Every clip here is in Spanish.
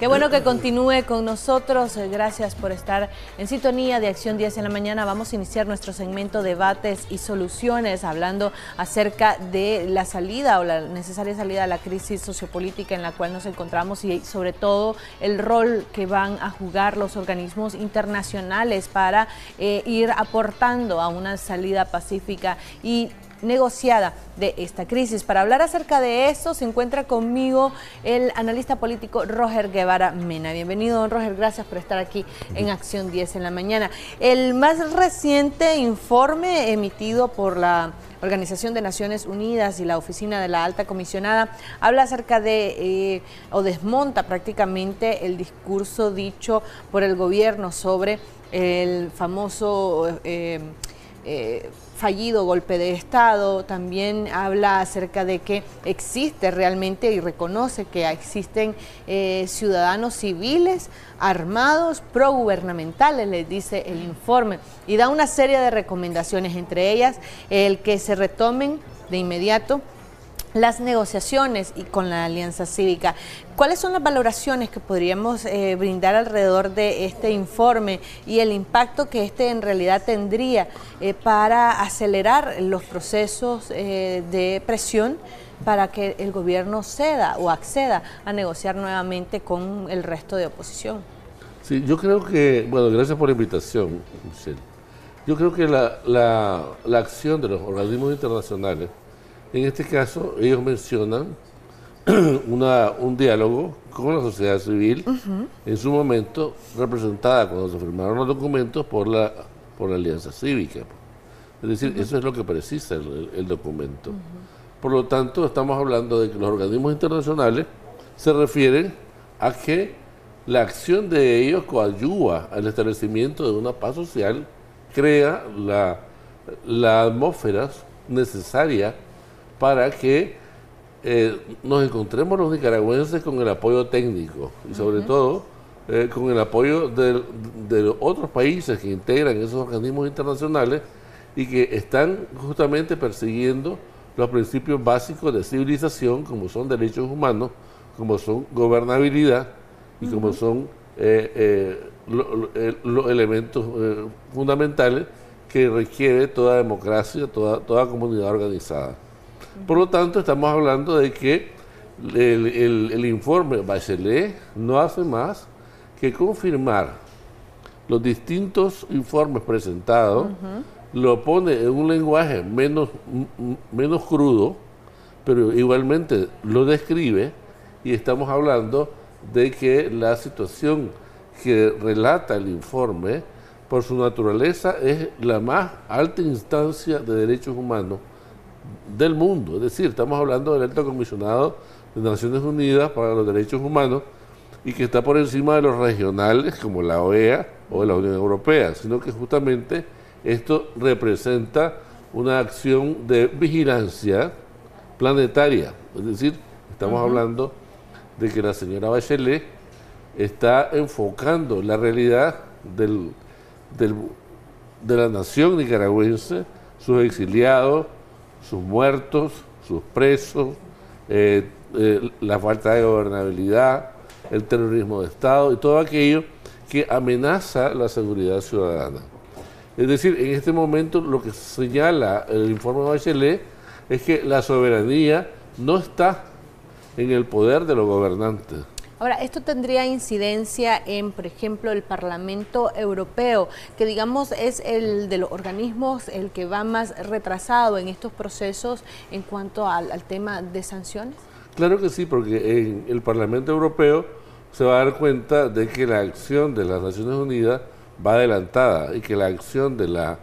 Qué bueno que continúe con nosotros. Gracias por estar en sintonía de Acción 10 en la mañana. Vamos a iniciar nuestro segmento Debates y Soluciones, hablando acerca de la salida o la necesaria salida a la crisis sociopolítica en la cual nos encontramos y sobre todo el rol que van a jugar los organismos internacionales para ir aportando a una salida pacífica y negociada de esta crisis. Para hablar acerca de esto se encuentra conmigo el analista político Roger Guevara Mena. Bienvenido, don Roger, gracias por estar aquí en Acción 10 en la mañana. El más reciente informe emitido por la Organización de Naciones Unidas y la Oficina de la Alta Comisionada habla acerca de, o desmonta prácticamente el discurso dicho por el gobierno sobre el famoso fallido golpe de Estado. También habla acerca de que existe realmente y reconoce que existen ciudadanos civiles armados progubernamentales, les dice el informe, y da una serie de recomendaciones, entre ellas el que se retomen de inmediato las negociaciones y con la Alianza Cívica. ¿Cuáles son las valoraciones que podríamos brindar alrededor de este informe y el impacto que este en realidad tendría para acelerar los procesos de presión para que el gobierno ceda o acceda a negociar nuevamente con el resto de oposición? Sí, yo creo que, bueno, gracias por la invitación, Michelle. Yo creo que la acción de los organismos internacionales, en este caso, ellos mencionan un diálogo con la sociedad civil, en su momento representada cuando se firmaron los documentos por la Alianza Cívica. Es decir, eso es lo que precisa el documento. Por lo tanto, estamos hablando de que los organismos internacionales se refieren a que la acción de ellos coadyuva al establecimiento de una paz social, crea la atmósfera necesaria para que nos encontremos los nicaragüenses con el apoyo técnico y sobre todo con el apoyo de otros países que integran esos organismos internacionales y que están justamente persiguiendo los principios básicos de civilización, como son derechos humanos, como son gobernabilidad y como son los elementos fundamentales que requiere toda democracia, toda comunidad organizada. Por lo tanto, estamos hablando de que el informe Bachelet no hace más que confirmar los distintos informes presentados, lo pone en un lenguaje menos crudo, pero igualmente lo describe, y estamos hablando de que la situación que relata el informe, por su naturaleza, es la más alta instancia de derechos humanos del mundo. Es decir, estamos hablando del Alto Comisionado de Naciones Unidas para los Derechos Humanos y que está por encima de los regionales como la OEA o la Unión Europea, sino que justamente esto representa una acción de vigilancia planetaria. Es decir, estamos hablando de que la señora Bachelet está enfocando la realidad de la nación nicaragüense, sus exiliados, sus muertos, sus presos, la falta de gobernabilidad, el terrorismo de Estado y todo aquello que amenaza la seguridad ciudadana. Es decir, en este momento lo que señala el informe Bachelet es que la soberanía no está en el poder de los gobernantes. Ahora, ¿esto tendría incidencia en, por ejemplo, el Parlamento Europeo, que digamos es el de los organismos el que va más retrasado en estos procesos en cuanto al tema de sanciones? Claro que sí, porque en el Parlamento Europeo se va a dar cuenta de que la acción de las Naciones Unidas va adelantada y que la acción de la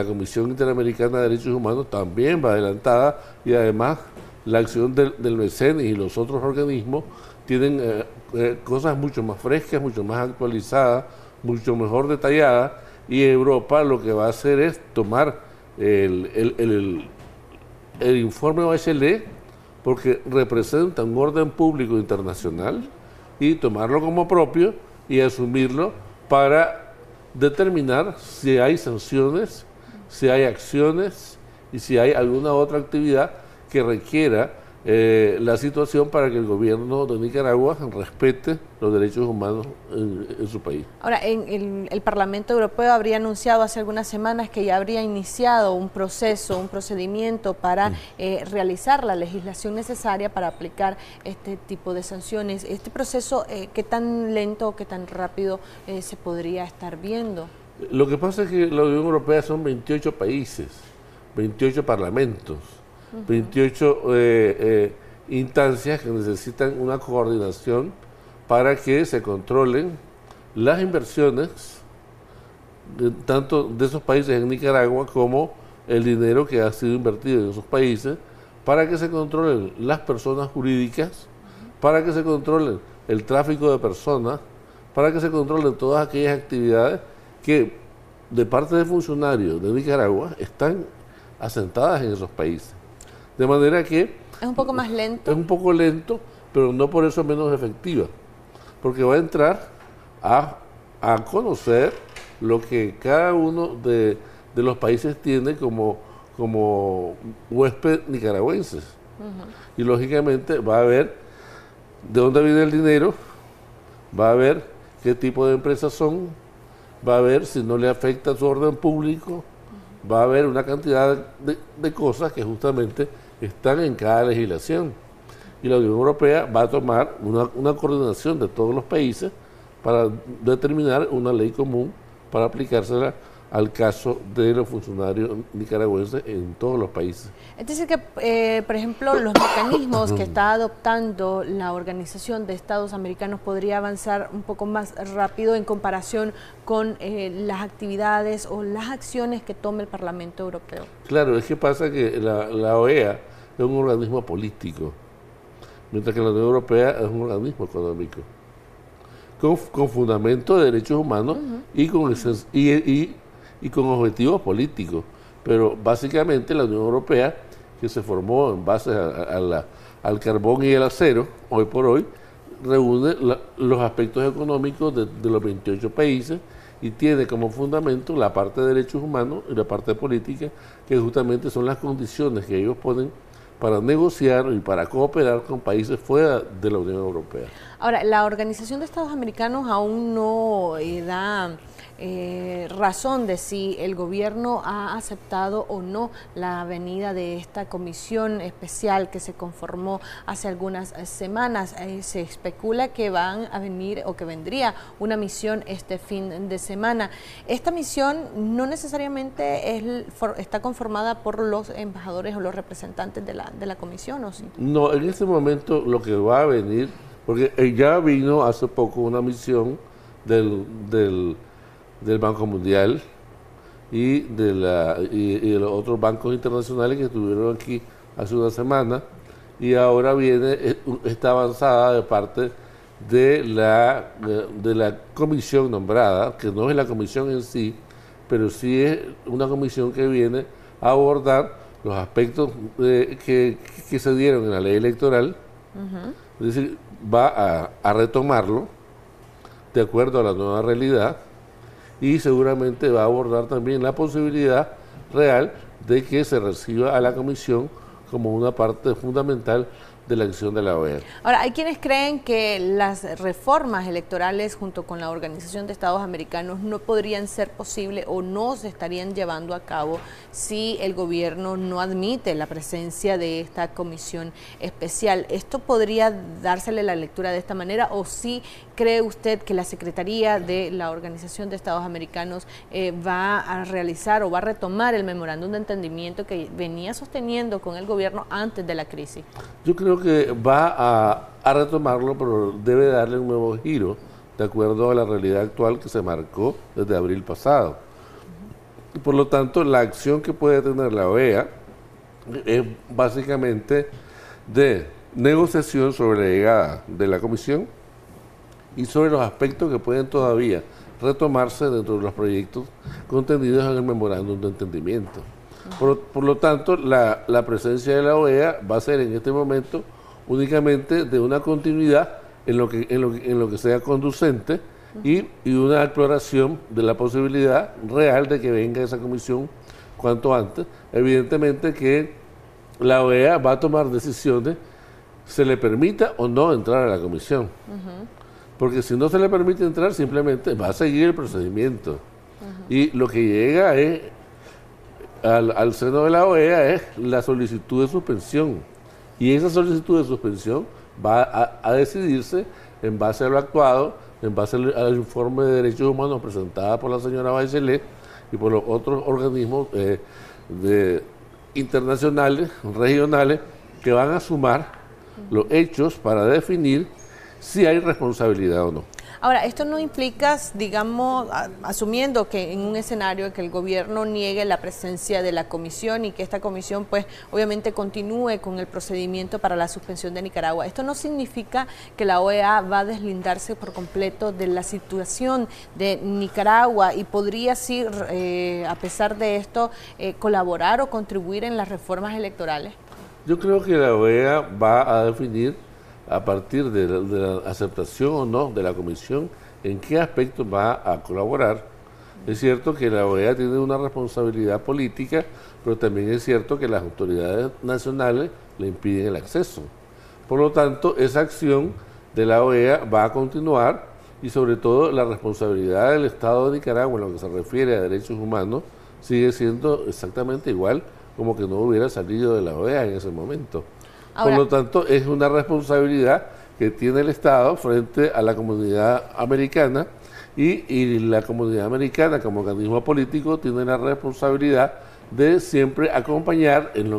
Comisión Interamericana de Derechos Humanos también va adelantada, y además la acción del MECEN y los otros organismos tienen cosas mucho más frescas, mucho más actualizadas, mucho mejor detalladas, y Europa lo que va a hacer es tomar el informe Bachelet, porque representa un orden público internacional, y tomarlo como propio y asumirlo para determinar si hay sanciones, si hay acciones y si hay alguna otra actividad que requiera la situación para que el gobierno de Nicaragua respete los derechos humanos en su país. Ahora, el Parlamento Europeo habría anunciado hace algunas semanas que ya habría iniciado un procedimiento para realizar la legislación necesaria para aplicar este tipo de sanciones. Este proceso, ¿qué tan lento o qué tan rápido se podría estar viendo? Lo que pasa es que la Unión Europea son 28 países, 28 parlamentos, 28 instancias que necesitan una coordinación para que se controlen las inversiones tanto de esos países en Nicaragua como el dinero que ha sido invertido en esos países, para que se controlen las personas jurídicas, para que se controlen el tráfico de personas, para que se controlen todas aquellas actividades que de parte de funcionarios de Nicaragua están asentadas en esos países. De manera que es un poco más lento. Es un poco lento, pero no por eso menos efectiva, porque va a entrar a conocer lo que cada uno de los países tiene como huésped nicaragüenses. Y lógicamente va a ver de dónde viene el dinero, va a ver qué tipo de empresas son, va a ver si no le afecta su orden público, va a haber una cantidad de cosas que justamente están en cada legislación. Y la Unión Europea va a tomar una coordinación de todos los países para determinar una ley común para aplicársela al caso de los funcionarios nicaragüenses en todos los países. Es decir que, por ejemplo, los mecanismos que está adoptando la Organización de Estados Americanos podría avanzar un poco más rápido en comparación con las actividades o las acciones que tome el Parlamento Europeo. Claro, es que pasa que la OEA es un organismo político, mientras que la Unión Europea es un organismo económico, con fundamento de derechos humanos y con objetivos políticos. Pero básicamente la Unión Europea, que se formó en base al carbón y el acero, hoy por hoy, reúne los aspectos económicos de los 28 países y tiene como fundamento la parte de derechos humanos y la parte política, que justamente son las condiciones que ellos ponen para negociar y para cooperar con países fuera de la Unión Europea. Ahora, la Organización de Estados Americanos aún no da razón de si el gobierno ha aceptado o no la venida de esta comisión especial que se conformó hace algunas semanas. Se especula que van a venir o que vendría una misión este fin de semana. Esta misión no necesariamente está conformada por los embajadores o los representantes de la comisión, ¿o sí? No, en este momento lo que va a venir, porque ya vino hace poco una misión del Banco Mundial y de los otros bancos internacionales que estuvieron aquí hace una semana, y ahora viene esta avanzada de parte de la comisión nombrada, que no es la comisión en sí, pero sí es una comisión que viene a abordar los aspectos que se dieron en la ley electoral. Es decir, va a retomarlo de acuerdo a la nueva realidad, y seguramente va a abordar también la posibilidad real de que se reciba a la comisión como una parte fundamental de la acción de la OEA. Ahora, hay quienes creen que las reformas electorales junto con la Organización de Estados Americanos no podrían ser posibles o no se estarían llevando a cabo si el gobierno no admite la presencia de esta comisión especial. ¿Esto podría dársele la lectura de esta manera, o sí cree usted que la Secretaría de la Organización de Estados Americanos va a realizar o va a retomar el memorándum de entendimiento que venía sosteniendo con el gobierno antes de la crisis? Yo creo que va a retomarlo, pero debe darle un nuevo giro de acuerdo a la realidad actual que se marcó desde abril pasado. Por lo tanto, la acción que puede tener la OEA es básicamente de negociación sobre la llegada de la comisión y sobre los aspectos que pueden todavía retomarse dentro de los proyectos contenidos en el memorándum de entendimiento. Por lo tanto, la presencia de la OEA va a ser en este momento únicamente de una continuidad en lo que sea conducente y una exploración de la posibilidad real de que venga esa comisión cuanto antes. Evidentemente que la OEA va a tomar decisiones se le permita o no entrar a la comisión. Porque si no se le permite entrar, simplemente va a seguir el procedimiento. Y lo que llega es al seno de la OEA es la solicitud de suspensión. Y esa solicitud de suspensión va a decidirse en base a lo actuado, en base al informe de derechos humanos presentado por la señora Bachelet y por los otros organismos internacionales, regionales, que van a sumar los hechos para definir si hay responsabilidad o no. Ahora, esto no implica, digamos, asumiendo que en un escenario que el gobierno niegue la presencia de la comisión y que esta comisión, pues, obviamente continúe con el procedimiento para la suspensión de Nicaragua. Esto no significa que la OEA va a deslindarse por completo de la situación de Nicaragua y podría, sí, a pesar de esto, colaborar o contribuir en las reformas electorales. Yo creo que la OEA va a definir a partir de la aceptación o no de la comisión, en qué aspecto va a colaborar. Es cierto que la OEA tiene una responsabilidad política, pero también es cierto que las autoridades nacionales le impiden el acceso. Por lo tanto, esa acción de la OEA va a continuar y sobre todo la responsabilidad del Estado de Nicaragua en lo que se refiere a derechos humanos sigue siendo exactamente igual como que no hubiera salido de la OEA en ese momento. Ahora, por lo tanto, es una responsabilidad que tiene el Estado frente a la comunidad americana y la comunidad americana como organismo político tiene la responsabilidad de siempre acompañar en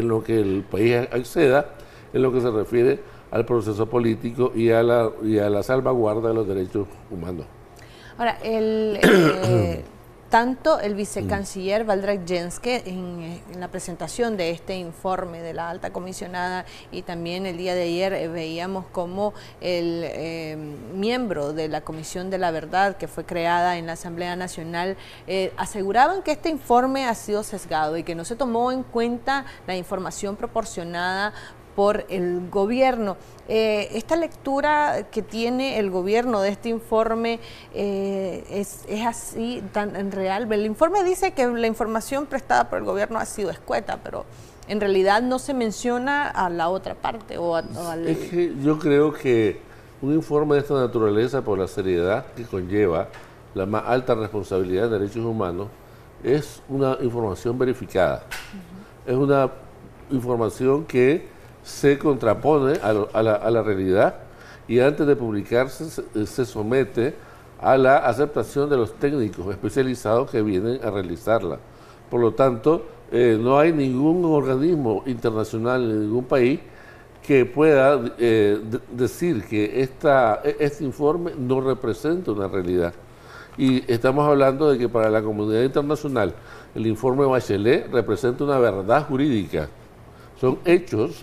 lo que el país acceda, en lo que se refiere al proceso político y a la salvaguarda de los derechos humanos. Ahora, tanto el vicecanciller Valdres Jenske en la presentación de este informe de la alta comisionada y también el día de ayer veíamos como el miembro de la Comisión de la Verdad que fue creada en la Asamblea Nacional aseguraban que este informe ha sido sesgado y que no se tomó en cuenta la información proporcionada por el gobierno. Esta lectura que tiene el gobierno de este informe es así tan real. El informe dice que la información prestada por el gobierno ha sido escueta, pero en realidad no se menciona a la otra parte. Es que yo creo que un informe de esta naturaleza, por la seriedad que conlleva la más alta responsabilidad de derechos humanos, es una información verificada. Es una información que se contrapone a la realidad y antes de publicarse se somete a la aceptación de los técnicos especializados que vienen a realizarla. Por lo tanto, no hay ningún organismo internacional en ningún país que pueda decir que este informe no representa una realidad. Y estamos hablando de que para la comunidad internacional el informe Bachelet representa una verdad jurídica. Son hechos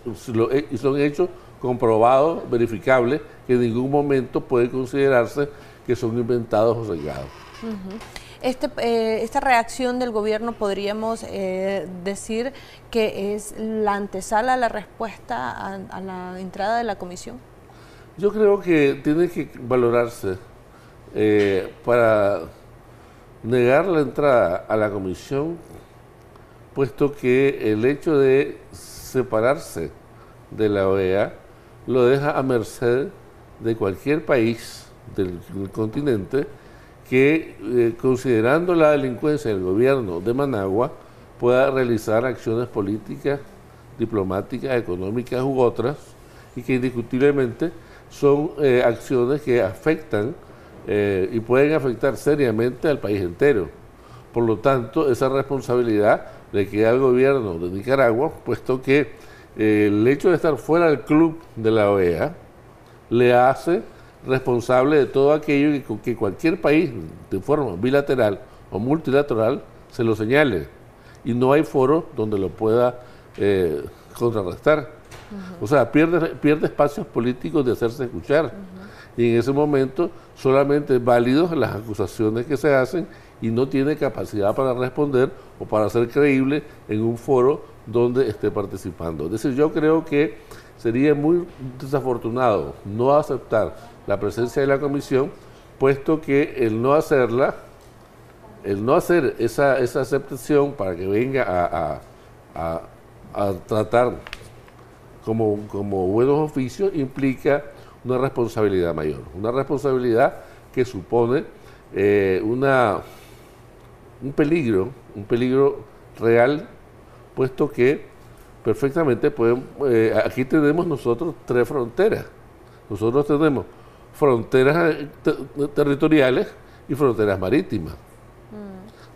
comprobados, verificables, que en ningún momento puede considerarse que son inventados o sesgados. Esta reacción del gobierno podríamos decir que es la antesala a la respuesta a la entrada de la comisión. Yo creo que tiene que valorarse para negar la entrada a la comisión, puesto que el hecho de separarse de la OEA lo deja a merced de cualquier país del continente que, considerando la delincuencia del gobierno de Managua, pueda realizar acciones políticas, diplomáticas, económicas u otras, y que indiscutiblemente son acciones que afectan y pueden afectar seriamente al país entero. Por lo tanto, esa responsabilidad le queda al gobierno de Nicaragua, puesto que el hecho de estar fuera del club de la OEA le hace responsable de todo aquello que cualquier país de forma bilateral o multilateral se lo señale y no hay foro donde lo pueda contrarrestar. O sea, pierde espacios políticos de hacerse escuchar y en ese momento solamente es válido las acusaciones que se hacen y no tiene capacidad para responder o para ser creíble en un foro donde esté participando. Es decir, yo creo que sería muy desafortunado no aceptar la presencia de la comisión, puesto que el no hacer esa aceptación para que venga a tratar como buenos oficios implica una responsabilidad mayor, una responsabilidad que supone un peligro real, puesto que perfectamente aquí tenemos nosotros 3 fronteras. Nosotros tenemos fronteras territoriales y fronteras marítimas.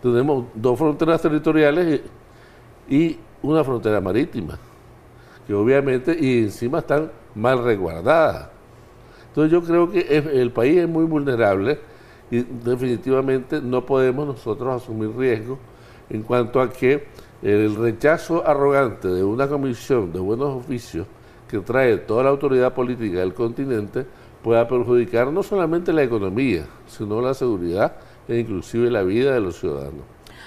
Tenemos 2 fronteras territoriales y una frontera marítima, que obviamente y encima están mal resguardadas. Entonces yo creo que el país es muy vulnerable y definitivamente no podemos nosotros asumir riesgos en cuanto a que el rechazo arrogante de una comisión de buenos oficios que trae toda la autoridad política del continente pueda perjudicar no solamente la economía, sino la seguridad e inclusive la vida de los ciudadanos.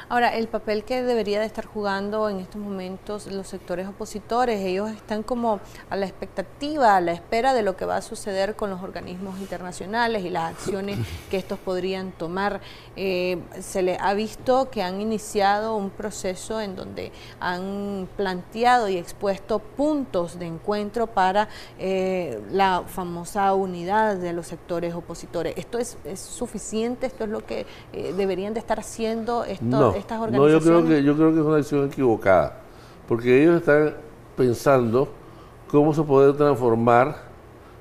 Ahora, el papel que debería de estar jugando en estos momentos los sectores opositores, ellos están como a la expectativa, a la espera de lo que va a suceder con los organismos internacionales y las acciones que estos podrían tomar. Se les ha visto que han iniciado un proceso en donde han planteado y expuesto puntos de encuentro para la famosa unidad de los sectores opositores. ¿Esto es suficiente? ¿Esto es lo que deberían de estar haciendo estas organizaciones? No, yo creo que es una acción equivocada, porque ellos están pensando cómo se puede transformar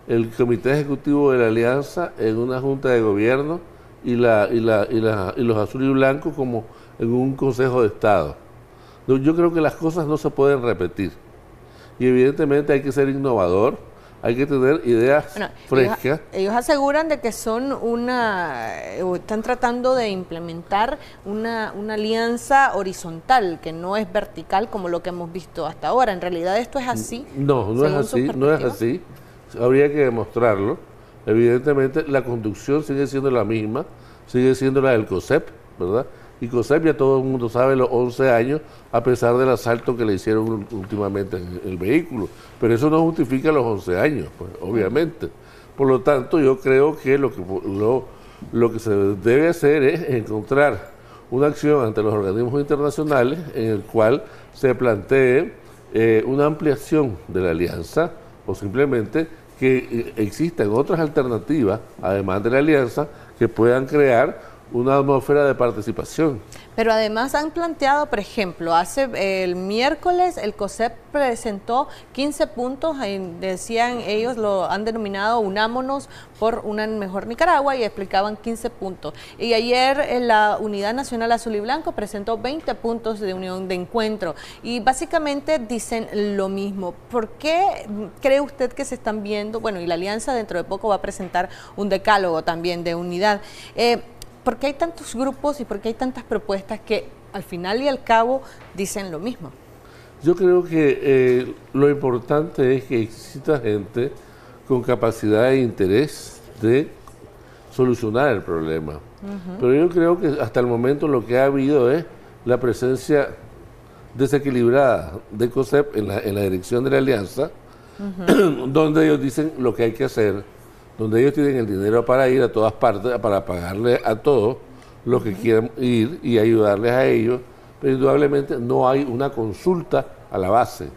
el comité ejecutivo de la alianza en una junta de gobierno y los azul y blancos como en un consejo de Estado. Yo creo que las cosas no se pueden repetir y evidentemente hay que ser innovador. Hay que tener ideas frescas. Ellos aseguran de que están tratando de implementar una alianza horizontal, que no es vertical como lo que hemos visto hasta ahora. En realidad esto es así. No es así. Habría que demostrarlo. Evidentemente la conducción sigue siendo la misma, sigue siendo la del COSEP, ¿verdad? Y COSEP ya todo el mundo sabe los 11 años, a pesar del asalto que le hicieron últimamente en el vehículo. Pero eso no justifica los 11 años, pues, obviamente. Por lo tanto, yo creo que lo que se debe hacer es encontrar una acción ante los organismos internacionales en el cual se plantee una ampliación de la alianza o simplemente que existan otras alternativas, además de la alianza, que puedan crear una atmósfera de participación. Pero además han planteado, por ejemplo, el miércoles el COSEP presentó 15 puntos, decían ellos, lo han denominado Unámonos por una mejor Nicaragua, y explicaban 15 puntos. Y ayer la Unidad Nacional Azul y Blanco presentó 20 puntos de unión de encuentro y básicamente dicen lo mismo. ¿Por qué cree usted que se están viendo? Bueno, y la Alianza dentro de poco va a presentar un decálogo también de unidad. ¿Por qué hay tantos grupos y por qué hay tantas propuestas que al final y al cabo dicen lo mismo? Yo creo que lo importante es que exista gente con capacidad e interés de solucionar el problema. Pero yo creo que hasta el momento lo que ha habido es la presencia desequilibrada de COSEP en la dirección de la alianza, donde ellos dicen lo que hay que hacer, donde ellos tienen el dinero para ir a todas partes, para pagarle a todos los que quieran ir y ayudarles a ellos, pero indudablemente no hay una consulta a la base,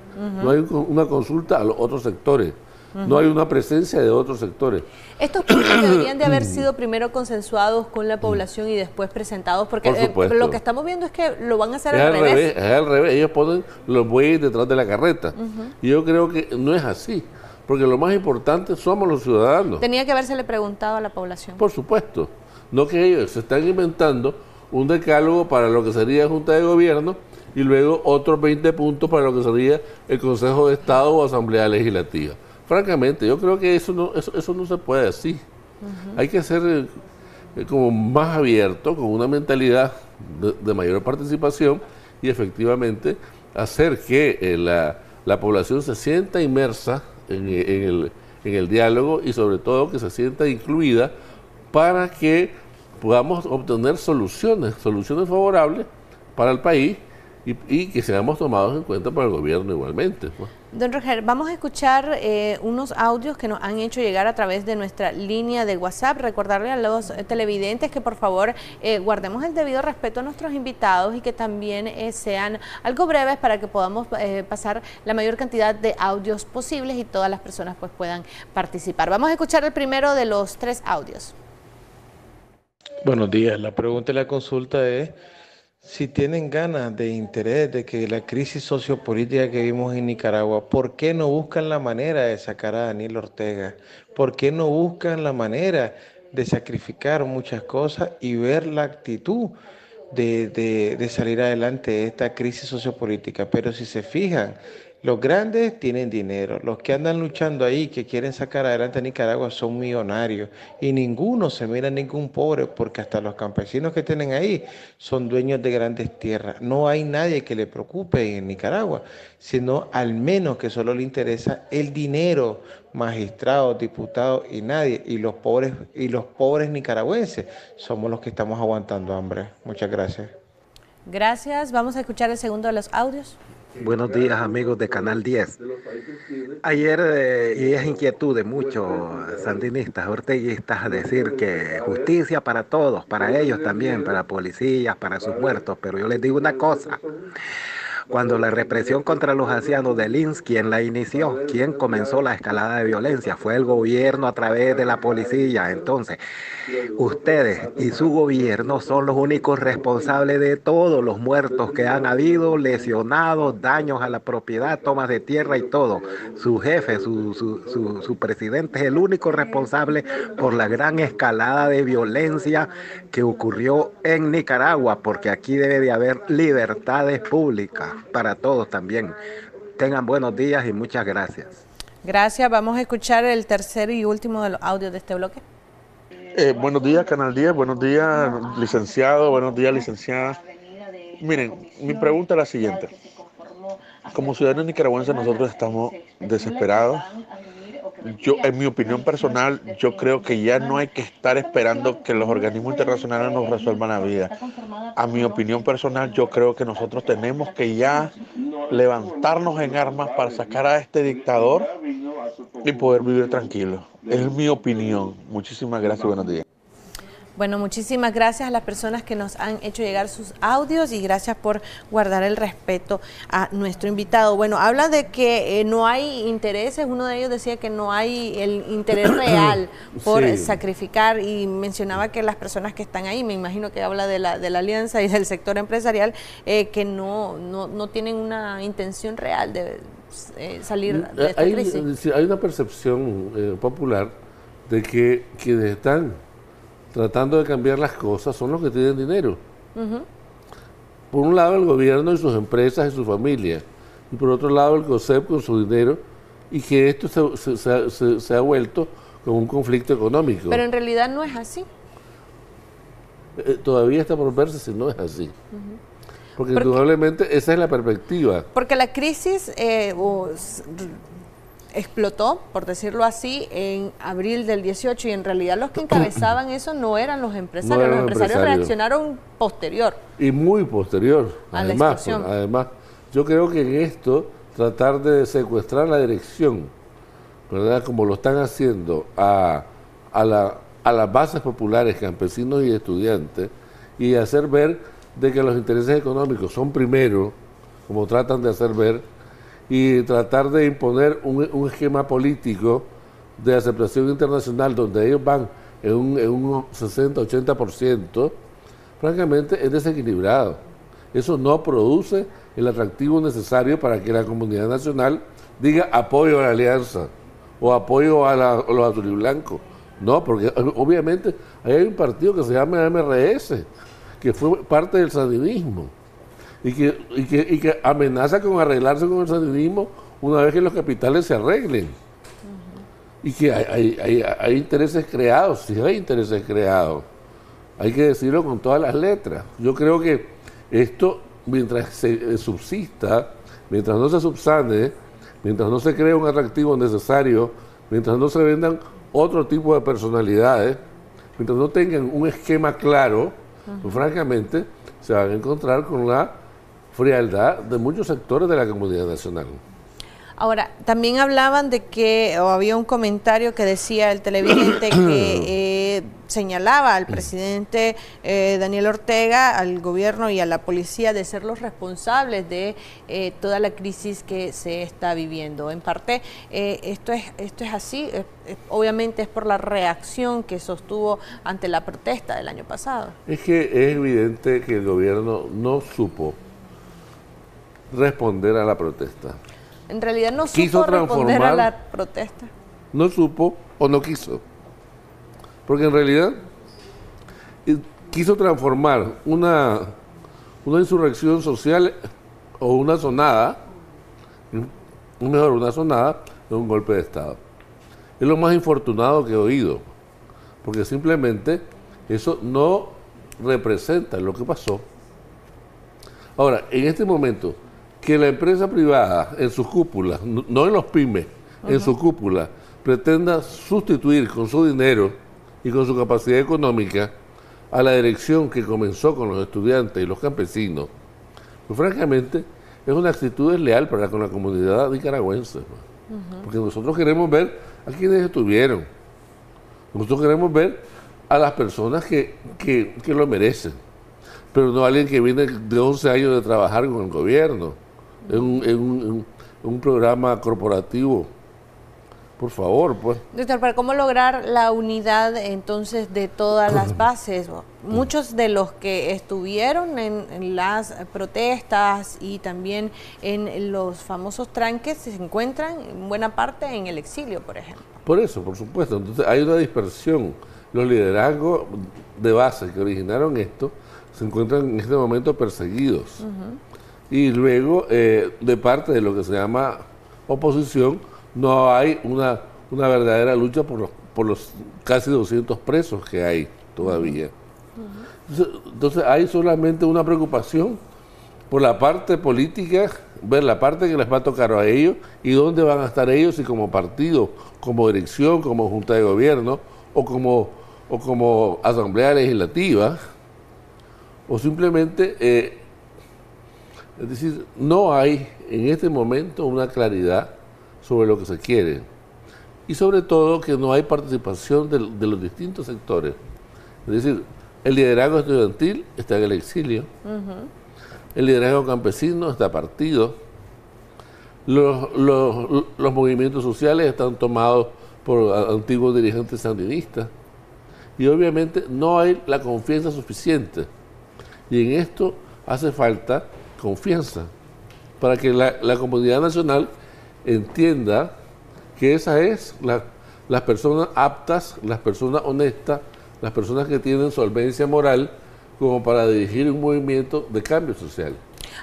no hay una consulta a los otros sectores, no hay una presencia de otros sectores. Estos puntos deberían de haber sido primero consensuados con la población y después presentados, porque lo que estamos viendo es que lo van a hacer al revés. Es al revés, ellos ponen los bueyes detrás de la carreta, y yo creo que no es así. Porque lo más importante somos los ciudadanos. Tenía que habérsele preguntado a la población. Por supuesto. No que ellos se están inventando un decálogo para lo que sería Junta de Gobierno y luego otros 20 puntos para lo que sería el Consejo de Estado o Asamblea Legislativa. Francamente, yo creo que eso no se puede así. Hay que ser como más abierto, con una mentalidad de mayor participación y efectivamente hacer que la población se sienta inmersa en el diálogo y sobre todo que se sienta incluida para que podamos obtener soluciones favorables para el país y que seamos tomados en cuenta por el gobierno igualmente, ¿no? Don Roger, vamos a escuchar unos audios que nos han hecho llegar a través de nuestra línea de WhatsApp. Recordarle a los televidentes que por favor guardemos el debido respeto a nuestros invitados y que también sean algo breves para que podamos pasar la mayor cantidad de audios posibles y todas las personas pues puedan participar. Vamos a escuchar el primero de los 3 audios. Buenos días. La pregunta y la consulta es si tienen ganas de interés de que la crisis sociopolítica que vimos en Nicaragua, ¿por qué no buscan la manera de sacar a Daniel Ortega? ¿Por qué no buscan la manera de sacrificar muchas cosas y ver la actitud de salir adelante de esta crisis sociopolítica? Pero si se fijan, los grandes tienen dinero, los que andan luchando ahí, que quieren sacar adelante a Nicaragua son millonarios y ninguno se mira ningún pobre porque hasta los campesinos que tienen ahí son dueños de grandes tierras. No hay nadie que le preocupe en Nicaragua, sino al menos que solo le interesa el dinero, magistrados, diputados y nadie. Y los pobres nicaragüenses somos los que estamos aguantando hambre. Muchas gracias. Gracias. Vamos a escuchar el segundo de los audios. Buenos días amigos de Canal 10. Ayer, y es inquietud de muchos sandinistas, orteguistas, a decir que justicia para todos, para ellos también, para policías, para sus muertos, pero yo les digo una cosa. Cuando la represión contra los ancianos del INS, ¿quién la inició? ¿Quién comenzó la escalada de violencia? Fue el gobierno a través de la policía. Entonces, ustedes y su gobierno son los únicos responsables de todos los muertos que han habido, lesionados, daños a la propiedad, tomas de tierra y todo. Su jefe, su presidente es el único responsable por la gran escalada de violencia que ocurrió en Nicaragua, porque aquí debe de haber libertades públicas para todos también. Tengan buenos días y muchas gracias. Gracias. Vamos a escuchar el tercer y último de los audios de este bloque. Buenos días, Canal 10. Buenos días, licenciado. Buenos días, licenciada. Miren, mi pregunta es la siguiente. Como ciudadanos nicaragüenses nosotros estamos desesperados. Yo, en mi opinión personal, yo creo que ya no hay que estar esperando que los organismos internacionales nos resuelvan la vida. A mi opinión personal, yo creo que nosotros tenemos que ya levantarnos en armas para sacar a este dictador y poder vivir tranquilos. Es mi opinión. Muchísimas gracias y buenos días. Bueno, muchísimas gracias a las personas que nos han hecho llegar sus audios y gracias por guardar el respeto a nuestro invitado. Bueno, habla de que no hay intereses, uno de ellos decía que no hay el interés real por sacrificar y mencionaba que las personas que están ahí, me imagino que habla de la alianza y del sector empresarial, que no tienen una intención real de salir de esta crisis. Hay una percepción popular de que quienes están tratando de cambiar las cosas son los que tienen dinero. Por un lado el gobierno y sus empresas y su familia, y por otro lado el COSEP con su dinero, y que esto se ha vuelto con un conflicto económico. Pero en realidad no es así. Todavía está por verse si no es así. Porque indudablemente esa es la perspectiva. Porque la crisis explotó, por decirlo así, en abril del 18 y en realidad los que encabezaban eso no eran los empresarios. Los empresarios reaccionaron posterior. Y muy posterior. Además, yo creo que en esto, tratar de secuestrar la dirección, ¿verdad? Como lo están haciendo a las bases populares, campesinos y estudiantes, y hacer ver de que los intereses económicos son primero, como tratan de hacer ver, y tratar de imponer un esquema político de aceptación internacional donde ellos van en un 60-80%, francamente es desequilibrado. Eso no produce el atractivo necesario para que la comunidad nacional diga apoyo a la alianza o apoyo a los azuliblancos. No, porque obviamente hay un partido que se llama MRS, que fue parte del sandinismo. Y que amenaza con arreglarse con el sandinismo una vez que los capitales se arreglen. Y que hay intereses creados, sí hay intereses creados. Hay que decirlo con todas las letras. Yo creo que esto, mientras se subsista, mientras no se subsane, mientras no se cree un atractivo necesario, mientras no se vendan otro tipo de personalidades, mientras no tengan un esquema claro, pues, francamente, se van a encontrar con la frialdad de muchos sectores de la comunidad nacional. Ahora, también hablaban de que, o había un comentario que decía el televidente que señalaba al presidente Daniel Ortega, al gobierno y a la policía de ser los responsables de toda la crisis que se está viviendo. En parte, esto es así, obviamente es por la reacción que sostuvo ante la protesta del año pasado. Es que es evidente que el gobierno no supo responder a la protesta. En realidad no supo responder a la protesta. No supo o no quiso. Porque en realidad quiso transformar una insurrección social o una sonada, mejor una sonada, en un golpe de Estado. Es lo más infortunado que he oído. Porque simplemente eso no representa lo que pasó. Ahora, en este momento, que la empresa privada en sus cúpulas, no en los pymes, en su cúpula, pretenda sustituir con su dinero y con su capacidad económica a la dirección que comenzó con los estudiantes y los campesinos, pues francamente es una actitud desleal para con la comunidad nicaragüense. Porque nosotros queremos ver a quienes estuvieron, nosotros queremos ver a las personas que lo merecen, pero no a alguien que viene de 11 años de trabajar con el gobierno, en un programa corporativo. Por favor, pues. Doctor, ¿para cómo lograr la unidad entonces de todas las bases? Muchos de los que estuvieron en las protestas y también en los famosos tranques se encuentran en buena parte en el exilio, por ejemplo. Por eso, por supuesto. Entonces hay una dispersión. Los liderazgos de base que originaron esto se encuentran en este momento perseguidos. Y luego, de parte de lo que se llama oposición, no hay una verdadera lucha por los casi 200 presos que hay todavía. Entonces hay solamente una preocupación por la parte política, ver la parte que les va a tocar a ellos y dónde van a estar ellos, y como partido, como dirección, como junta de gobierno o como asamblea legislativa, o simplemente, es decir, no hay en este momento una claridad sobre lo que se quiere, y sobre todo que no hay participación de los distintos sectores. Es decir, el liderazgo estudiantil está en el exilio, el liderazgo campesino está partido, los movimientos sociales están tomados por antiguos dirigentes sandinistas, y obviamente no hay la confianza suficiente, y en esto hace falta confianza para que la comunidad nacional entienda que esa es las personas aptas, las personas honestas, las personas que tienen solvencia moral como para dirigir un movimiento de cambio social.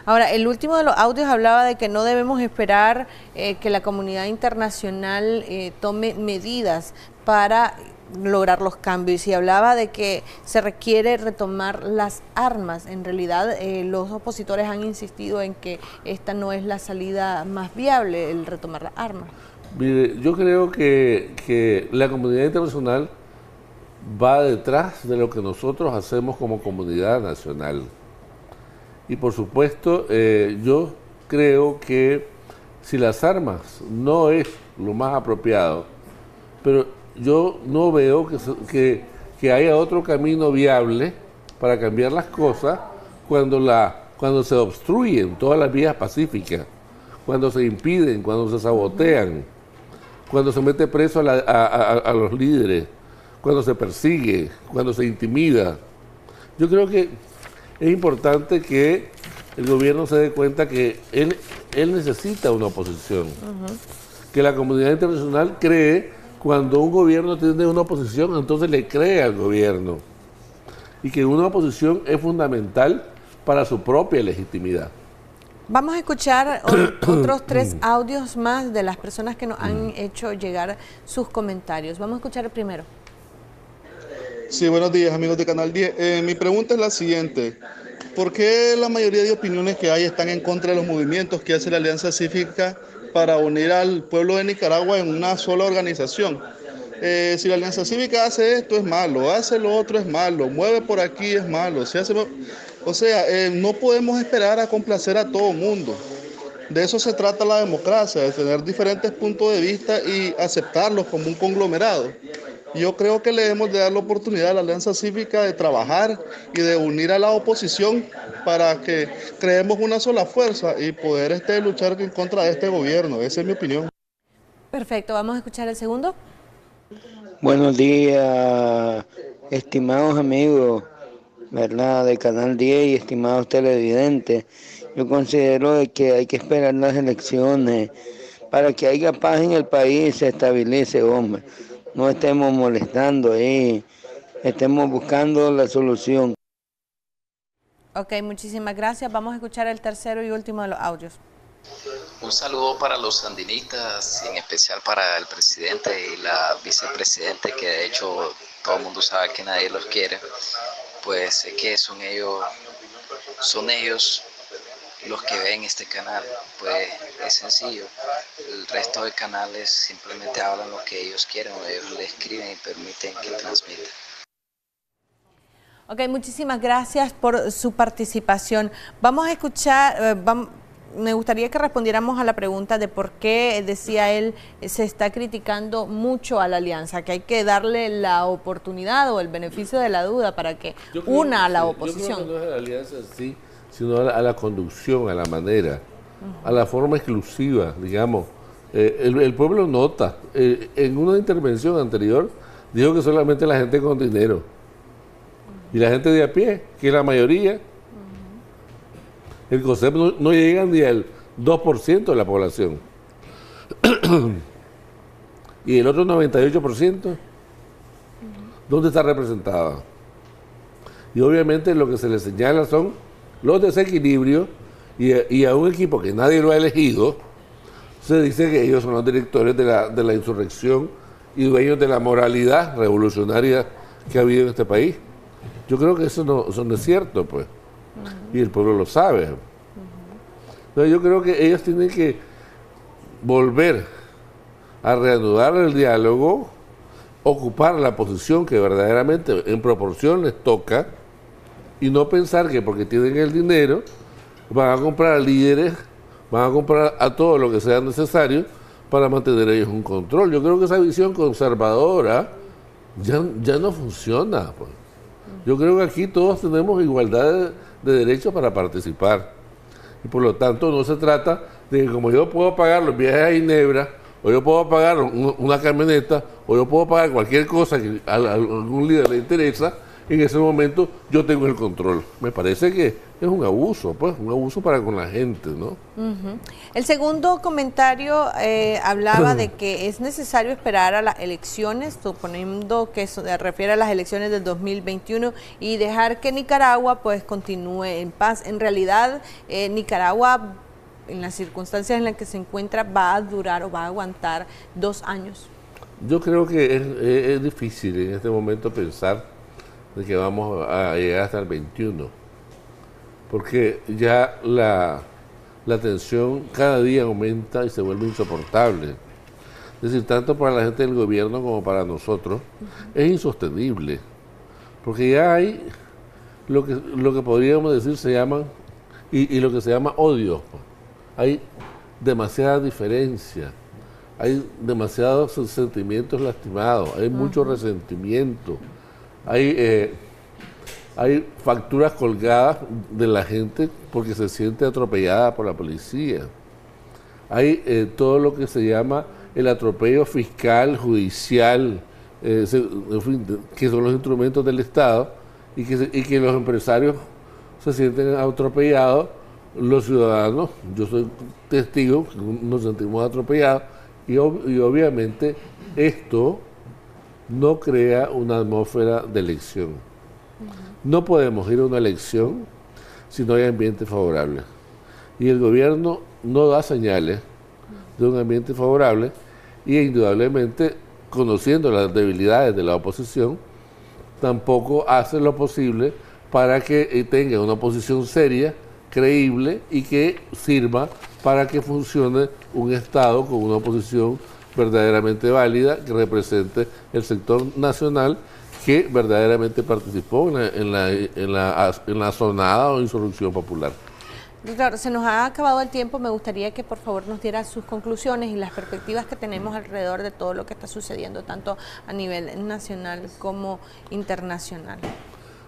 Ahora, el último de los audios hablaba de que no debemos esperar que la comunidad internacional tome medidas para lograr los cambios, y hablaba de que se requiere retomar las armas. En realidad, los opositores han insistido en que esta no es la salida más viable, el retomar las armas. Mire, yo creo que la comunidad internacional va detrás de lo que nosotros hacemos como comunidad nacional. Y por supuesto, yo creo que si las armas no es lo más apropiado, pero yo no veo que haya otro camino viable para cambiar las cosas cuando se obstruyen todas las vías pacíficas, cuando se impiden, cuando se sabotean, cuando se mete preso a los líderes, cuando se persigue, cuando se intimida. Yo creo que es importante que el gobierno se dé cuenta que él necesita una oposición, que la comunidad internacional cree. Cuando un gobierno tiene una oposición, entonces le cree al gobierno, y que una oposición es fundamental para su propia legitimidad. Vamos a escuchar otros 3 audios más de las personas que nos han hecho llegar sus comentarios. Vamos a escuchar el primero. Sí, buenos días, amigos de Canal 10. Mi pregunta es la siguiente. ¿Por qué la mayoría de opiniones que hay están en contra de los movimientos que hace la Alianza Cívica para unir al pueblo de Nicaragua en una sola organización? Si la Alianza Cívica hace esto es malo, hace lo otro es malo, mueve por aquí es malo, no podemos esperar a complacer a todo mundo. De eso se trata la democracia, de tener diferentes puntos de vista y aceptarlos como un conglomerado. Yo creo que le debemos de dar la oportunidad a la Alianza Cívica de trabajar y de unir a la oposición para que creemos una sola fuerza y poder luchar en contra de este gobierno. Esa es mi opinión. Perfecto, vamos a escuchar el segundo. Buenos días, estimados amigos, ¿verdad?, de Canal 10 y estimados televidentes. Yo considero de que hay que esperar las elecciones para que haya paz en el país, se estabilice, hombre. No estemos molestando ahí, estemos buscando la solución. Ok, muchísimas gracias. Vamos a escuchar el tercero y último de los audios. Un saludo para los sandinistas, en especial para el presidente y la vicepresidente, que de hecho todo el mundo sabe que nadie los quiere. Pues sé que son ellos los que ven este canal. Pues es sencillo, el resto de canales simplemente hablan lo que ellos quieren o ellos le escriben y permiten que transmitan. Ok, muchísimas gracias por su participación. Vamos a escuchar, me gustaría que respondiéramos a la pregunta de por qué, decía él, se está criticando mucho a la alianza, que hay que darle la oportunidad o el beneficio de la duda para que una a la oposición. Yo creo que no es a la alianza en sí, sino a la conducción, a la manera, a la forma exclusiva, digamos. El pueblo nota, en una intervención anterior, dijo que solamente la gente con dinero. Y la gente de a pie, que es la mayoría, el concepto no llega ni al 2% de la población. Y el otro 98%, ¿dónde está representada? Y obviamente lo que se le señala son los desequilibrios y a un equipo que nadie lo ha elegido, se dice que ellos son los directores de la insurrección y dueños de la moralidad revolucionaria que ha habido en este país. Yo creo que eso no es cierto, pues. Y el pueblo lo sabe. Entonces yo creo que ellos tienen que volver a reanudar el diálogo, ocupar la posición que verdaderamente en proporción les toca y no pensar que porque tienen el dinero van a comprar a líderes, van a comprar a todo lo que sea necesario para mantener ellos un control. Yo creo que esa visión conservadora ya no funciona, pues. Yo creo que aquí todos tenemos igualdad de derechos para participar. Y por lo tanto no se trata de que como yo puedo pagar los viajes a Ginebra, o yo puedo pagar una camioneta, o yo puedo pagar cualquier cosa que a algún líder le interesa, en ese momento yo tengo el control. Me parece que es un abuso, pues, un abuso para con la gente, ¿no? El segundo comentario hablaba de que es necesario esperar a las elecciones, suponiendo que se refiere a las elecciones del 2021 y dejar que Nicaragua pues continúe en paz. En realidad, Nicaragua, en las circunstancias en las que se encuentra, va a durar o va a aguantar 2 años. Yo creo que es difícil en este momento pensar de que vamos a llegar hasta el 21, porque ya la tensión cada día aumenta y se vuelve insoportable. Es decir, tanto para la gente del gobierno como para nosotros, es insostenible, porque ya hay lo que podríamos decir se llaman, y lo que se llama odio. Hay demasiada diferencia, hay demasiados sentimientos lastimados, hay mucho resentimiento. Hay facturas colgadas de la gente porque se siente atropellada por la policía. Hay todo lo que se llama el atropello fiscal, judicial, en fin, que son los instrumentos del Estado y que los empresarios se sienten atropellados, los ciudadanos, yo soy testigo, nos sentimos atropellados y obviamente esto no crea una atmósfera de elección. No podemos ir a una elección si no hay ambiente favorable. Y el gobierno no da señales de un ambiente favorable y indudablemente, conociendo las debilidades de la oposición, tampoco hace lo posible para que tenga una oposición seria, creíble y que sirva para que funcione un Estado con una oposición verdaderamente válida, que represente el sector nacional que verdaderamente participó en la asonada o insurrección popular. Doctor, se nos ha acabado el tiempo. Me gustaría que por favor nos diera sus conclusiones y las perspectivas que tenemos alrededor de todo lo que está sucediendo, tanto a nivel nacional como internacional.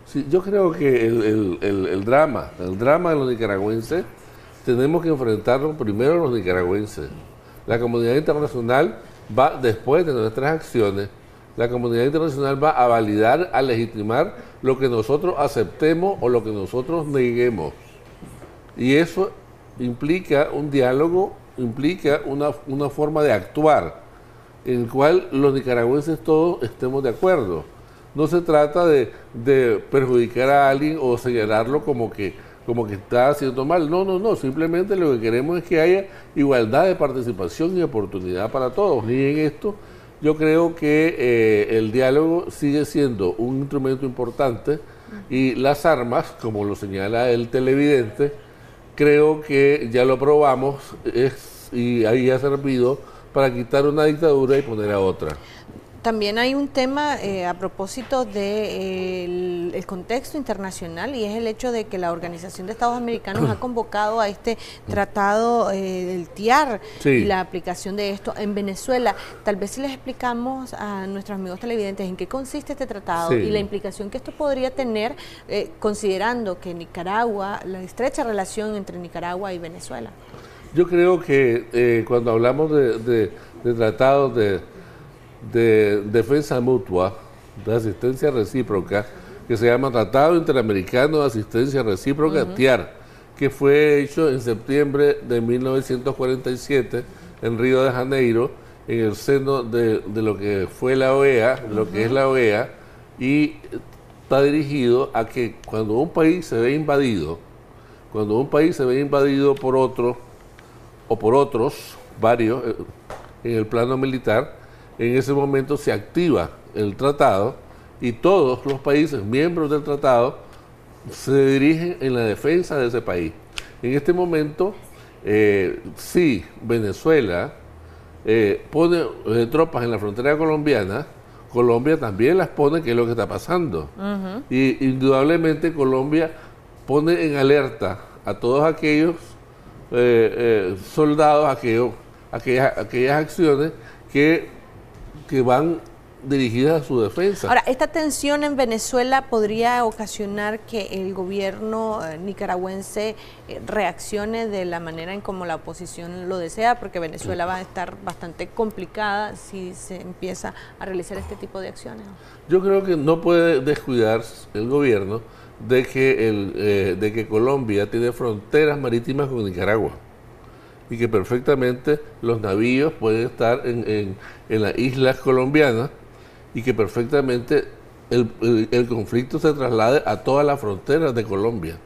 Sí, yo creo que el drama de los nicaragüenses, tenemos que enfrentarlo primero los nicaragüenses. La comunidad internacional va, después de nuestras acciones, la comunidad internacional va a validar, a legitimar lo que nosotros aceptemos o lo que nosotros neguemos. Y eso implica un diálogo, implica una forma de actuar en el cual los nicaragüenses todos estemos de acuerdo. No se trata de perjudicar a alguien o señalarlo como que está haciendo mal. No, simplemente lo que queremos es que haya igualdad de participación y oportunidad para todos. Y en esto yo creo que el diálogo sigue siendo un instrumento importante y las armas, como lo señala el televidente, creo que ya lo probamos y ahí ha servido para quitar una dictadura y poner a otra. También hay un tema a propósito del contexto internacional, y es el hecho de que la Organización de Estados Americanos ha convocado a este tratado del TIAR, sí, y la aplicación de esto en Venezuela. Tal vez si les explicamos a nuestros amigos televidentes en qué consiste este tratado, sí, y la implicación que esto podría tener, considerando que Nicaragua, la estrecha relación entre Nicaragua y Venezuela. Yo creo que cuando hablamos de tratados de defensa mutua, de asistencia recíproca, que se llama Tratado Interamericano de Asistencia Recíproca, TIAR, que fue hecho en septiembre de 1947 en Río de Janeiro, en el seno de lo que fue la OEA, lo que es la OEA, y está dirigido a que cuando un país se ve invadido por otro o por otros, varios, en el plano militar, en ese momento se activa el tratado y todos los países miembros del tratado se dirigen en la defensa de ese país. En este momento, si Venezuela pone tropas en la frontera colombiana, Colombia también las pone, que es lo que está pasando. Y indudablemente Colombia pone en alerta a todos aquellos soldados, aquellas acciones que van dirigidas a su defensa. Ahora, ¿esta tensión en Venezuela podría ocasionar que el gobierno nicaragüense reaccione de la manera en como la oposición lo desea? Porque Venezuela va a estar bastante complicada si se empieza a realizar este tipo de acciones. Yo creo que no puede descuidar el gobierno de que Colombia tiene fronteras marítimas con Nicaragua y que perfectamente los navíos pueden estar en las islas colombianas y que perfectamente el conflicto se traslade a todas las fronteras de Colombia,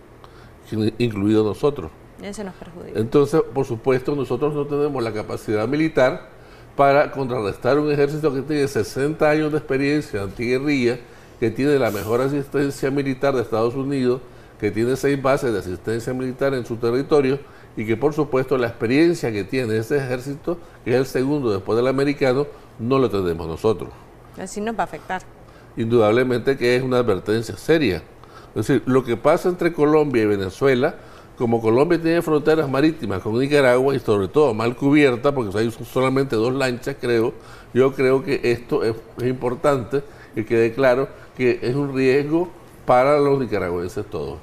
incluidos nosotros. Eso nos perjudica. Entonces, por supuesto, nosotros no tenemos la capacidad militar para contrarrestar un ejército que tiene 60 años de experiencia antiguerrilla, que tiene la mejor asistencia militar de Estados Unidos, que tiene 6 bases de asistencia militar en su territorio, y que por supuesto la experiencia que tiene ese ejército, que es el segundo después del americano, no lo tenemos nosotros. Así nos va a afectar. Indudablemente que es una advertencia seria. Es decir, lo que pasa entre Colombia y Venezuela, como Colombia tiene fronteras marítimas con Nicaragua y sobre todo mal cubierta, porque hay solamente 2 lanchas, yo creo que esto es importante que quede claro que es un riesgo para los nicaragüenses todos.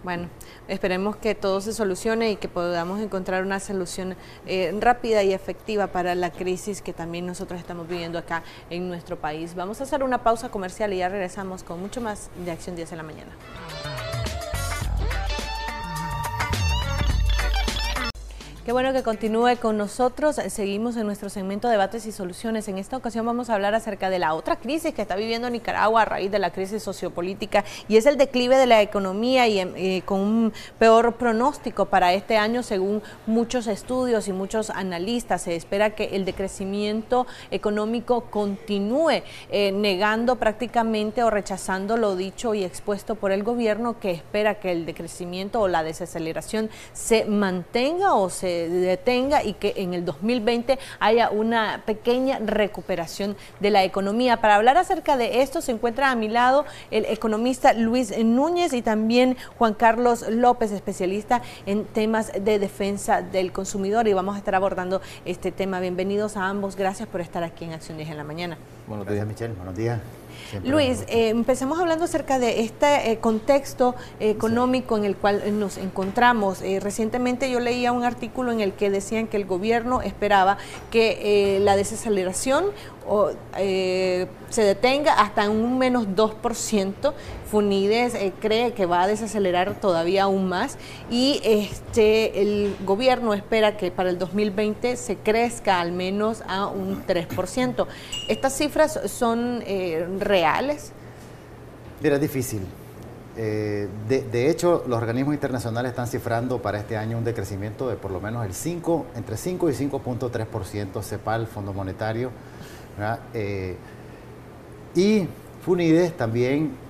Bueno, esperemos que todo se solucione y que podamos encontrar una solución rápida y efectiva para la crisis que también nosotros estamos viviendo acá en nuestro país. Vamos a hacer una pausa comercial y ya regresamos con mucho más de Acción 10 en la mañana. Qué bueno que continúe con nosotros. Seguimos en nuestro segmento de debates y soluciones. En esta ocasión vamos a hablar acerca de la otra crisis que está viviendo Nicaragua a raíz de la crisis sociopolítica, y es el declive de la economía y con un peor pronóstico para este año según muchos estudios y muchos analistas. Se espera que el decrecimiento económico continúe, negando prácticamente o rechazando lo dicho y expuesto por el gobierno, que espera que el decrecimiento o la desaceleración se mantenga o se se detenga y que en el 2020 haya una pequeña recuperación de la economía. Para hablar acerca de esto se encuentra a mi lado el economista Luis Núñez y también Juan Carlos López, especialista en temas de defensa del consumidor, y vamos a estar abordando este tema. Bienvenidos a ambos, gracias por estar aquí en Acción 10 en la mañana. Buenos días, Michelle, buenos días. Siempre Luis, empecemos hablando acerca de este contexto económico en el cual nos encontramos. Recientemente yo leía un artículo en el que decían que el gobierno esperaba que la desaceleración se detenga hasta un menos 2%. Funides cree que va a desacelerar todavía aún más y el gobierno espera que para el 2020 se crezca al menos a un 3%. ¿Estas cifras son reales? Mira, es difícil. De hecho, los organismos internacionales están cifrando para este año un decrecimiento de por lo menos entre 5 y 5.3%, CEPAL, Fondo Monetario, y Funides también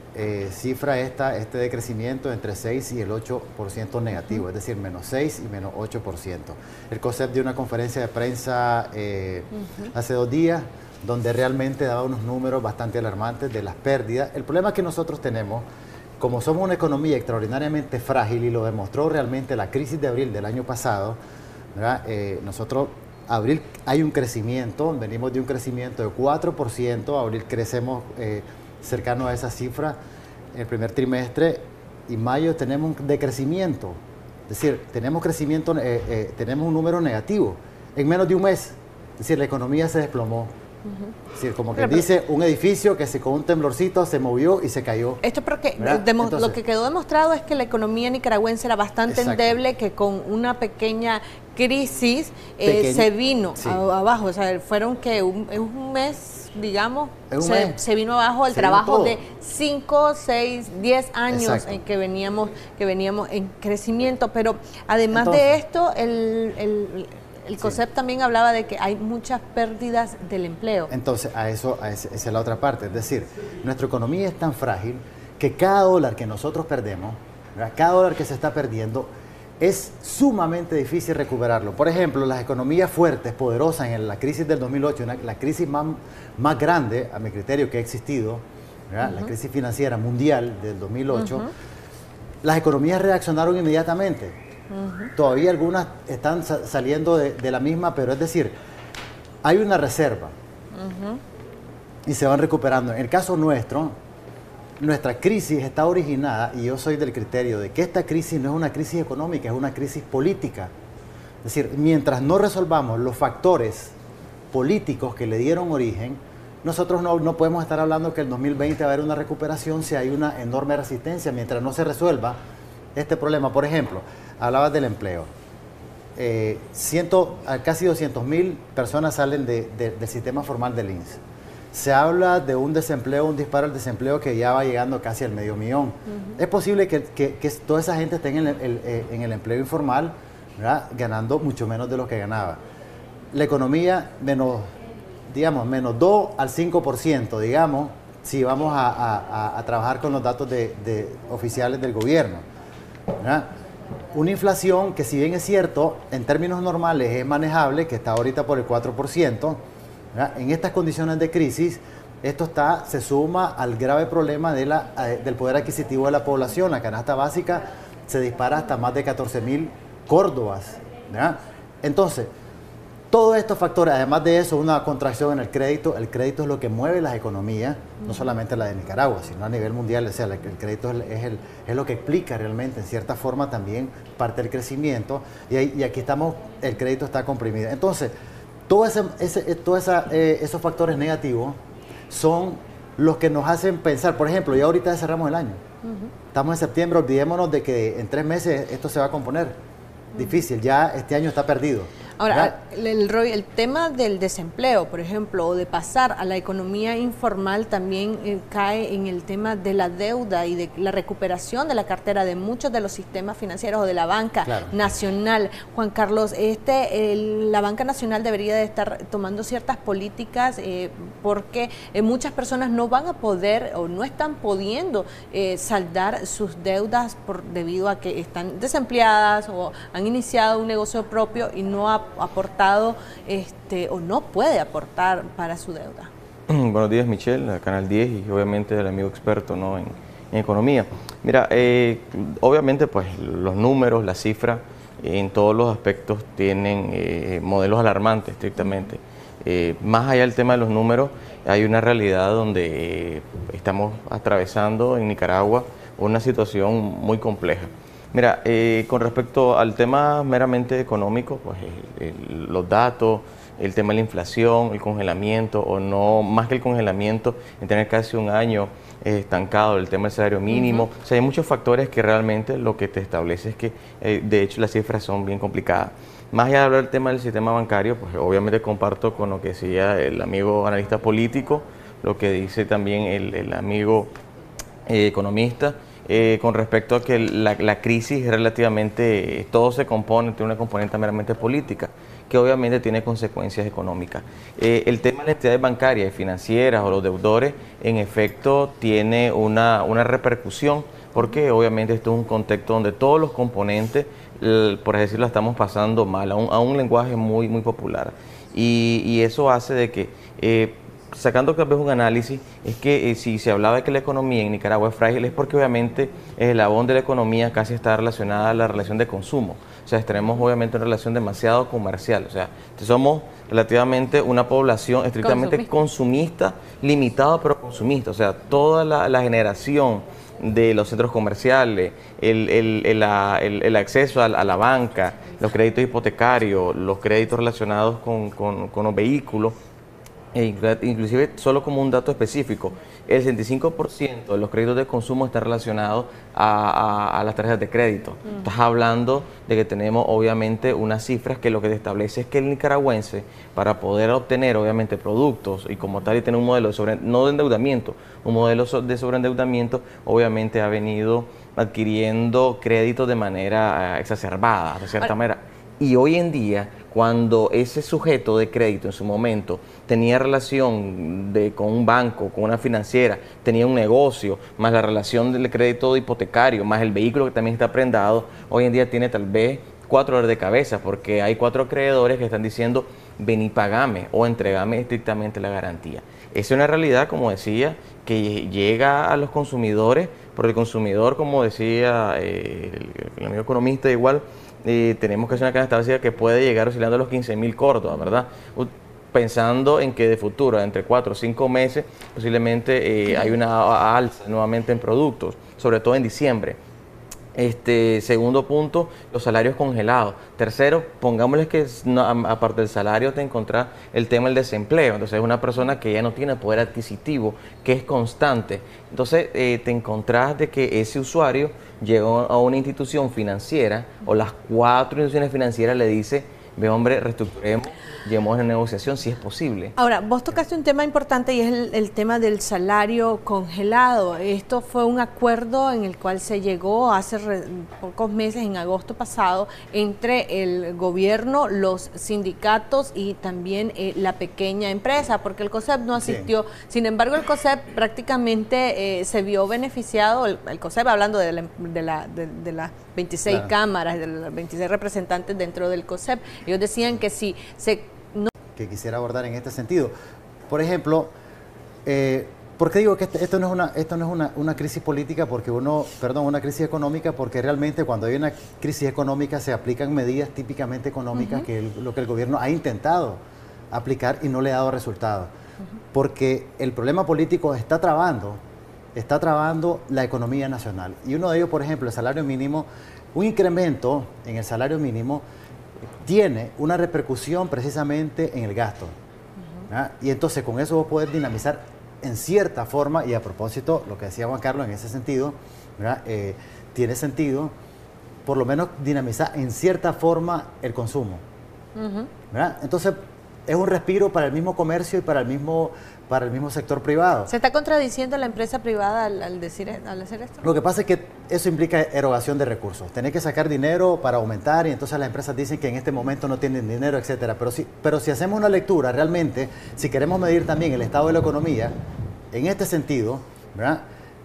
cifra este decrecimiento entre 6 y el 8% negativo, es decir, menos 6 y menos 8%. El COSEP dio una conferencia de prensa hace 2 días, donde realmente daba unos números bastante alarmantes de las pérdidas. El problema que nosotros tenemos, como somos una economía extraordinariamente frágil, y lo demostró realmente la crisis de abril del año pasado, nosotros, abril hay un crecimiento, venimos de un crecimiento de 4%, abril crecemos cercano a esa cifra en el primer trimestre, y mayo tenemos un decrecimiento, es decir, tenemos crecimiento, tenemos un número negativo en menos de un mes, es decir, la economía se desplomó. Es decir, como que dice un edificio que con un temblorcito se movió y se cayó. Esto porque lo que quedó demostrado es que la economía nicaragüense era bastante endeble, que con una pequeña crisis se vino abajo. O sea, fueron que un mes, digamos, se vino abajo el trabajo de 5, 6, 10 años en que veníamos en crecimiento. Pero además de esto, el COSEP también hablaba de que hay muchas pérdidas del empleo. Entonces, esa es la otra parte. Es decir, nuestra economía es tan frágil que cada dólar que nosotros perdemos, cada dólar que se está perdiendo, es sumamente difícil recuperarlo. Por ejemplo, las economías fuertes, poderosas en la crisis del 2008, la crisis más grande, a mi criterio, que ha existido, la crisis financiera mundial del 2008, las economías reaccionaron inmediatamente. Todavía algunas están saliendo de la misma, pero es decir, hay una reserva y se van recuperando. En el caso nuestro, nuestra crisis está originada, y yo soy del criterio de que esta crisis no es una crisis económica, es una crisis política. Es decir, mientras no resolvamos los factores políticos que le dieron origen, nosotros no podemos estar hablando que el 2020 va a haber una recuperación si hay una enorme resistencia, mientras no se resuelva este problema. Por ejemplo, hablabas del empleo. Casi 200.000 personas salen del sistema formal del INSS. Se habla de un desempleo, un disparo al desempleo que ya va llegando casi al 500.000. Es posible que toda esa gente esté en el empleo informal, ¿verdad?, ganando mucho menos de lo que ganaba. La economía menos 2 al 5%, digamos, si vamos a trabajar con los datos oficiales del gobierno, ¿verdad? Una inflación que, si bien es cierto, en términos normales es manejable, que está ahorita por el 4%, ¿verdad? En estas condiciones de crisis, esto se suma al grave problema del poder adquisitivo de la población. La canasta básica se dispara hasta más de 14.000 córdobas, ¿verdad? Entonces, todos estos factores, además de eso, una contracción en el crédito es lo que mueve las economías, no solamente la de Nicaragua, sino a nivel mundial. O sea, el crédito es lo que explica realmente, en cierta forma, también parte del crecimiento, y aquí el crédito está comprimido. Entonces, todos esos factores negativos son los que nos hacen pensar. Por ejemplo, ya ahorita cerramos el año, estamos en septiembre, olvidémonos de que en 3 meses esto se va a componer. Difícil, ya este año está perdido. Ahora, el tema del desempleo, por ejemplo, o de pasar a la economía informal también cae en el tema de la deuda y de la recuperación de la cartera de muchos de los sistemas financieros o de la banca nacional. Juan Carlos, la banca nacional debería de estar tomando ciertas políticas porque muchas personas no van a poder o no están pudiendo saldar sus deudas debido a que están desempleadas o han iniciado un negocio propio y no ha aportado o no puede aportar para su deuda. Buenos días, Michelle, Canal 10 y obviamente el amigo experto, ¿no?, en economía. Mira, obviamente pues los números, las cifras, en todos los aspectos tienen modelos alarmantes estrictamente. Más allá del tema de los números, hay una realidad donde estamos atravesando en Nicaragua una situación muy compleja. Mira, con respecto al tema meramente económico, pues los datos, el tema de la inflación, el congelamiento, o no, más que el congelamiento, en tener casi un año estancado, el tema del salario mínimo. O sea, hay muchos factores que realmente lo que te establece es que, de hecho, las cifras son bien complicadas. Más allá de hablar del tema del sistema bancario, pues obviamente comparto con lo que decía el amigo analista político, lo que dice también el amigo economista, con respecto a que la crisis relativamente, todo se compone, tiene una componente meramente política, que obviamente tiene consecuencias económicas. El tema de las entidades bancarias y financieras o los deudores, en efecto, tiene una repercusión, porque obviamente esto es un contexto donde todos los componentes, por así decirlo, estamos pasando mal, a un lenguaje muy popular. Y eso hace de que, sacando tal vez un análisis, es que si se hablaba de que la economía en Nicaragua es frágil, es porque obviamente el eslabón de la economía casi está relacionada a la relación de consumo. O sea, tenemos obviamente una relación demasiado comercial. O sea, somos relativamente una población estrictamente consumista, limitada pero consumista. O sea, toda la generación de los centros comerciales, el acceso a la banca, los créditos hipotecarios, los créditos relacionados con los vehículos, inclusive solo como un dato específico, el 65% de los créditos de consumo está relacionado a las tarjetas de crédito. Estás hablando de que tenemos obviamente unas cifras que lo que te establece es que el nicaragüense, para poder obtener obviamente productos y como tal y tener un modelo no de endeudamiento, un modelo de sobreendeudamiento, obviamente ha venido adquiriendo créditos de manera exacerbada, de cierta manera. Y hoy en día, cuando ese sujeto de crédito en su momento tenía relación con un banco, con una financiera, tenía un negocio, más la relación del crédito hipotecario, más el vehículo que también está prendado, hoy en día tiene tal vez 4 dolores de cabeza, porque hay 4 acreedores que están diciendo, ven y pagame o entregame estrictamente la garantía. Esa es una realidad, como decía, que llega a los consumidores, porque el consumidor, como decía el amigo economista, igual, tenemos que hacer una canasta básica que puede llegar oscilando a los 15.000 córdobas, ¿verdad? Pensando en que de futuro, entre 4 o 5 meses, posiblemente hay una alza nuevamente en productos, sobre todo en diciembre. Segundo punto, los salarios congelados. Tercero, pongámosles que aparte del salario te encontrás el tema del desempleo. Entonces es una persona que ya no tiene poder adquisitivo, que es constante. Entonces te encontrás de que ese usuario llegó a una institución financiera o las 4 instituciones financieras le dice, ve hombre, reestructuremos, lleguemos a una negociación si es posible. Ahora, vos tocaste un tema importante y es el tema del salario congelado. Esto fue un acuerdo en el cual se llegó hace pocos meses, en agosto pasado, entre el gobierno, los sindicatos y también la pequeña empresa, porque el COSEP no asistió. Sí. Sin embargo, el COSEP prácticamente se vio beneficiado, el COSEP hablando de las 26 cámaras, de los 26 representantes dentro del COSEP. Ellos decían que si se... que quisiera abordar en este sentido. Por ejemplo, ¿por qué digo que esto no es una crisis política? Porque una crisis económica, porque realmente cuando hay una crisis económica se aplican medidas típicamente económicas, que lo que el gobierno ha intentado aplicar y no le ha dado resultado. Porque el problema político está trabando la economía nacional. Y uno de ellos, por ejemplo, el salario mínimo, un incremento en el salario mínimo tiene una repercusión precisamente en el gasto. Y entonces con eso vos podés dinamizar en cierta forma, y a propósito, lo que decía Juan Carlos en ese sentido, tiene sentido por lo menos dinamizar en cierta forma el consumo. ¿verdad? Entonces, es un respiro para el mismo comercio y para el mismo sector privado. ¿Se está contradiciendo la empresa privada al hacer esto? Lo que pasa es que eso implica erogación de recursos. Tenés que sacar dinero para aumentar y entonces las empresas dicen que en este momento no tienen dinero, etcétera. Pero si hacemos una lectura realmente, si queremos medir también el estado de la economía, en este sentido, ¿verdad?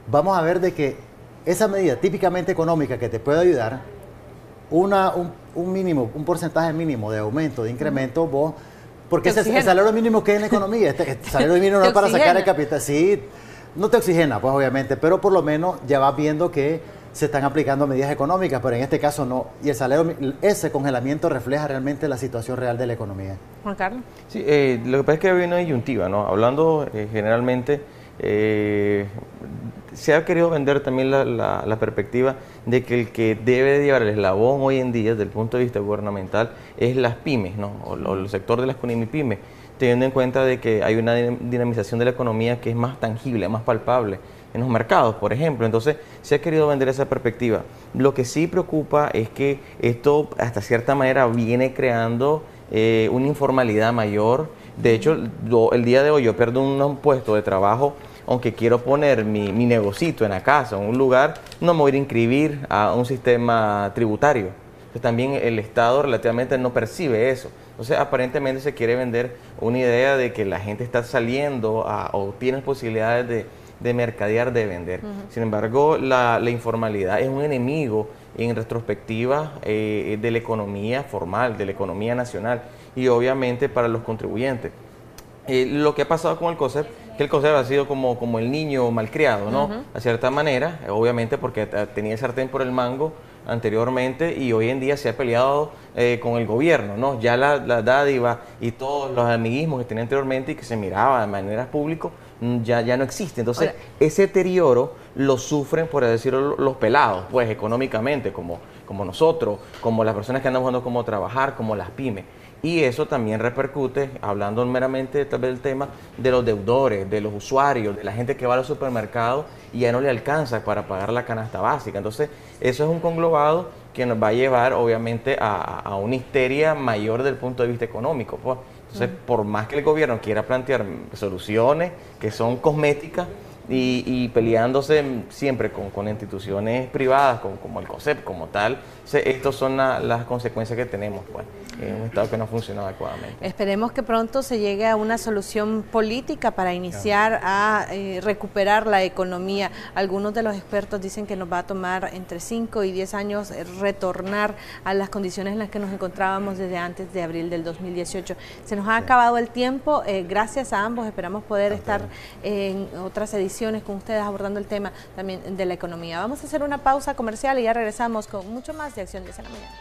Vamos a ver de que esa medida típicamente económica que te puede ayudar, un porcentaje mínimo de aumento, de incremento, vos... Porque el salario mínimo que es en la economía, el salario mínimo no es para sacar el capital. Sí, no te oxigena, pues obviamente, pero por lo menos ya vas viendo que se están aplicando medidas económicas, pero en este caso no. Y ese congelamiento refleja realmente la situación real de la economía. Juan Carlos. Sí, lo que pasa es que hay una disyuntiva, ¿no? Hablando generalmente, se ha querido vender también la perspectiva de que el que debe llevar el eslabón hoy en día desde el punto de vista gubernamental es las pymes, ¿no? O el sector de las pymes, teniendo en cuenta de que hay una dinamización de la economía que es más tangible, más palpable en los mercados, por ejemplo. Entonces, se ha querido vender esa perspectiva. Lo que sí preocupa es que esto, hasta cierta manera, viene creando una informalidad mayor. De hecho, el día de hoy yo pierdo un puesto de trabajo, aunque quiero poner mi negocito en la casa, en un lugar, no me voy a inscribir a un sistema tributario. Entonces, también el Estado relativamente no percibe eso. Entonces, aparentemente se quiere vender una idea de que la gente está saliendo o tiene posibilidades de mercadear, de vender. Sin embargo, la informalidad es un enemigo en retrospectiva de la economía formal, de la economía nacional y obviamente para los contribuyentes. Lo que ha pasado con el COSEP, que el COSEP ha sido como el niño malcriado, ¿no? A cierta manera, obviamente porque tenía el sartén por el mango anteriormente y hoy en día se ha peleado con el gobierno, ¿no? Ya la dádiva y todos los amiguismos que tenía anteriormente y que se miraba de manera pública ya no existe. Entonces, ese deterioro lo sufren, por decirlo, los pelados, pues económicamente, como nosotros, como las personas que andan buscando cómo trabajar, como las pymes. Y eso también repercute, hablando meramente tal vez del tema, de los deudores, de los usuarios, de la gente que va a los supermercados y ya no le alcanza para pagar la canasta básica. Entonces, eso es un conglobado que nos va a llevar, obviamente, a una histeria mayor desde el punto de vista económico, pues. Entonces, por más que el gobierno quiera plantear soluciones que son cosméticas y peleándose siempre con instituciones privadas, como el COSEP, como tal, estas son las consecuencias que tenemos, pues, en un Estado que no funciona adecuadamente. Esperemos que pronto se llegue a una solución política para iniciar a recuperar la economía. Algunos de los expertos dicen que nos va a tomar entre 5 y 10 años retornar a las condiciones en las que nos encontrábamos desde antes de abril del 2018. Se nos ha acabado el tiempo. Gracias a ambos. Esperamos poder estar en otras ediciones con ustedes abordando el tema también de la economía. Vamos a hacer una pausa comercial y ya regresamos con mucho más de Acción 10 en la Mañana.